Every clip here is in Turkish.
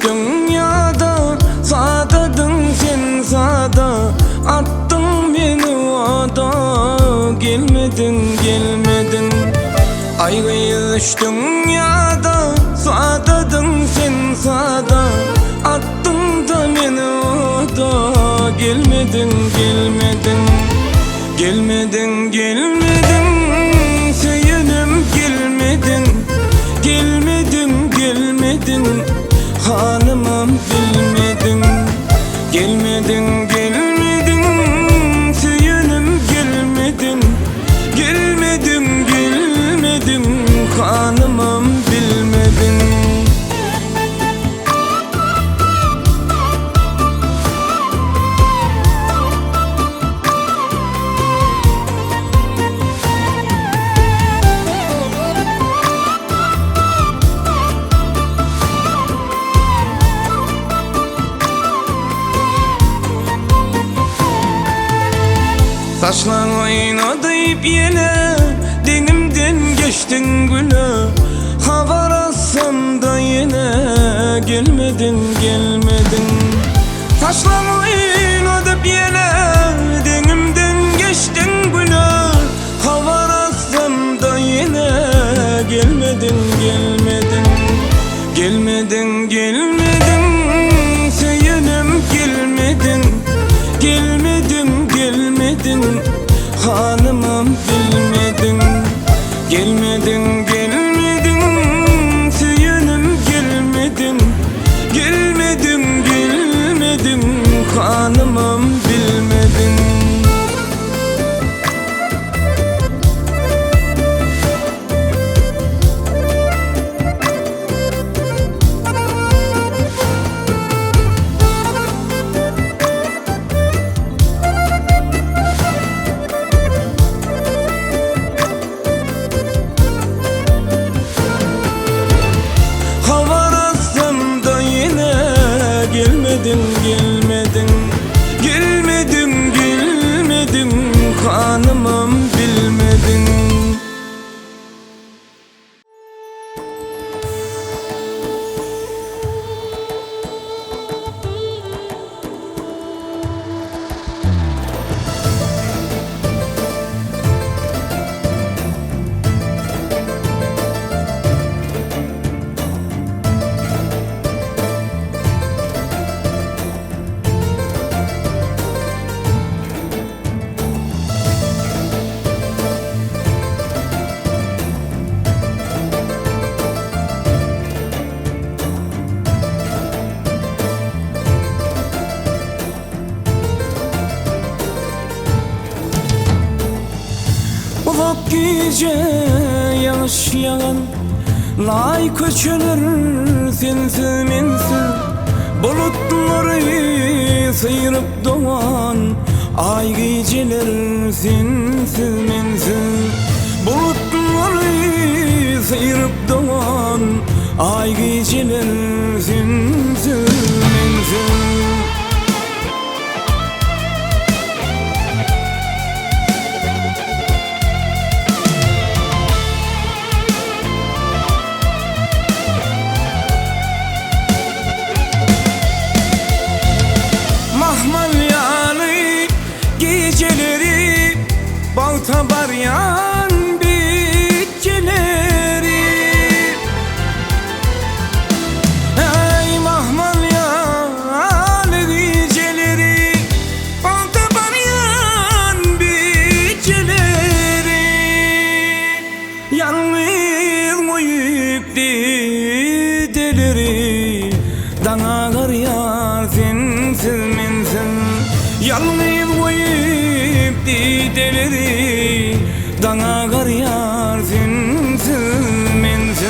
dünyada, sadadın sen sada, attın beni oda, gelmedin gelmedin. Ayrılış dünyada, sadadın sen sada, attın da beni oda, gelmedin gelmedin. Gelmedin gelmedin, söyledim gelmedin. Gelmedin gelmedin, hanımım bilmedin. Gelmedin gelmedin, söyledim gelmedin. Gelmedin gelmedin, hanımım bilmedin. Saçlar oynadıyıp yine, denimden geçtin güle. Havarasam da yine, gelmedin gelmedin. Saçlar oynadıp yine, denimden geçtin güle. Havarasam da yine, gelmedin gelmedin. Gelmedin gelmedin, söyledim gelmedin. Gelmedin gelmedin, hanımım bilmedin. Gelmedin gelmedin, söyledim gelmedin. Gelmedin gelmedin, hanımım bilmedin. Gelmedin gelmedin, gelmedin gelmedin, hanımım bilmedin. Ufak gece yağış yağan, lay köçülür sensiz mensiz. Bulutları sıyırıp doğan, ay geceler sensiz mensiz. Bulutları sıyırıp doğan, ay geceler sensiz mensiz. Geceleri bal tabar yan bitkileri. Ey mahmal yalı geceleri, bal tabar yan bitkileri. Yalnız koyup deleri, dana kar yar sensiz mensiz. Yalnız koyup deleri, dana kar yar sensiz mensiz.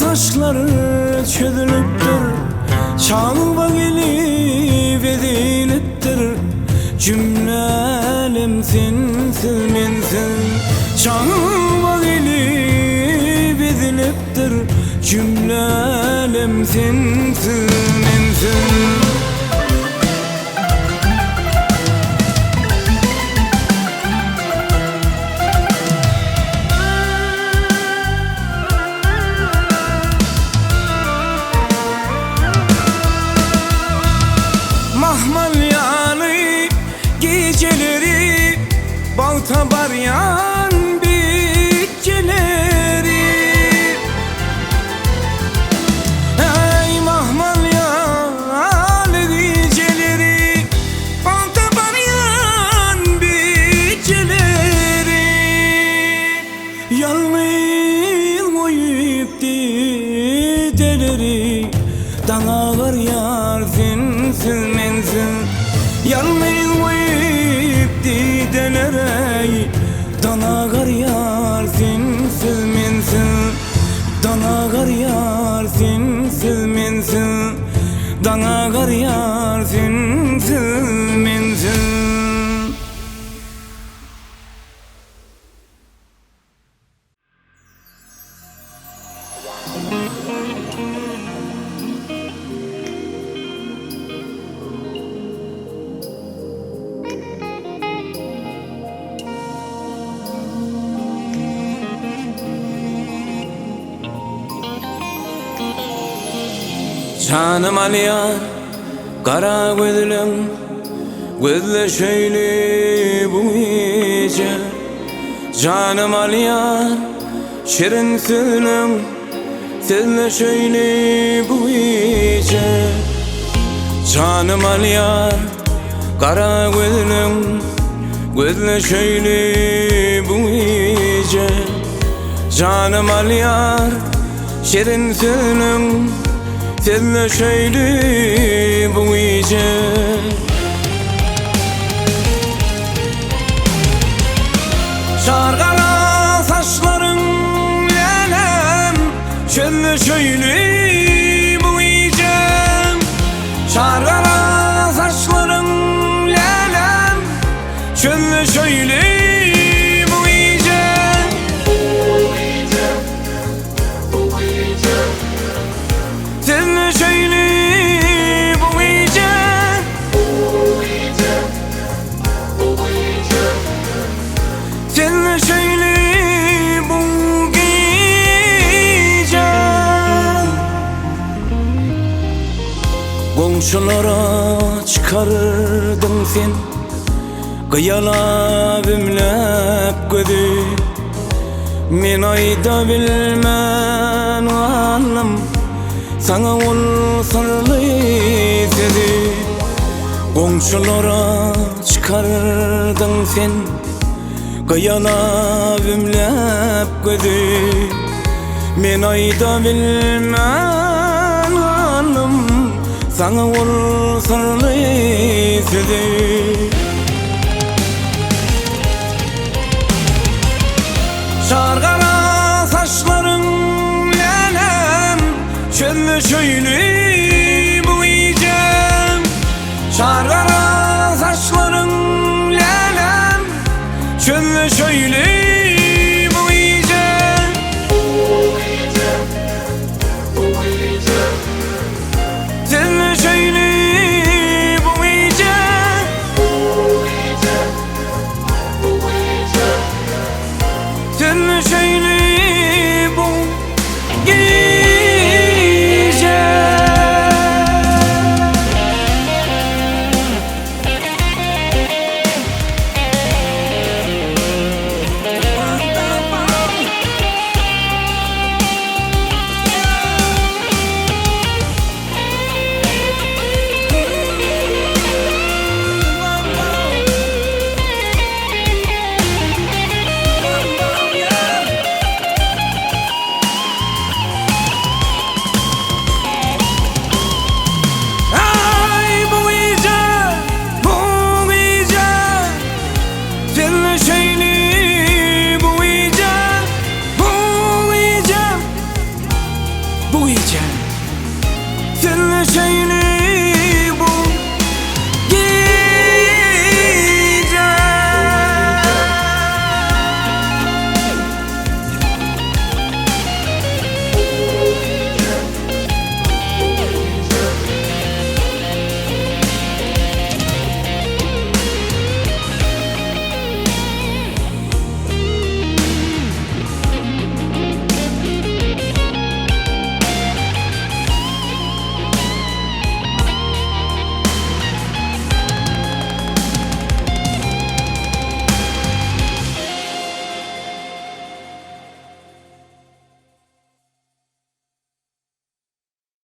taşları çözülüptür, çağıma gelip ediliptir. Cümlem sensiz mensiz, çağıma gelip ediliptir. Cümlem sensiz mensiz. Mahmalyalı geceleri, balta baryan bitkileri. Ey mahmalyalı geceleri, balta baryan bitkileri. Yalnız koyup dedeleri, dana var yar sensiz mensiz. Yalnız koyup dedeleri, dana gar yar sensiz mensiz. Dana gar yar sensiz mensiz. Dana gar yar sensiz mensiz. Canım aliyar, kara gözlüm, gözle şöyle bu gece. Canım aliyar, şirin sözlüm, sizle şöyle bu gece. Canım aliyar, kara gözlüm, gözle şöyle bu gece. Canım aliyar, şirin sözlüm, senle şöyle bu gece. Şarkala saçların lelem, senle şöyle bu gece. Şarkala saçların lelem, senle şöyle bu gece. Senle şöyle bu gece. Senle şöyle bu gece. Komşulara çıkardın sen, kıyala bimlep gözü. Men ayda bilmen anlam, sana ol sarılı sezi. Komşulara çıkardın sen, kıyala bimlep gözü. Men ayda bilmen anlam, sana ol sarılı sezi. Şarkala saçların lelem, şöyle şöyle bu gece. Şarkala saçların lelem, şöyle şöyle bu gece. Şöyle şöyle bu gece. Şöyle şöyle bu gece. bu iyice. Tüllü şöyle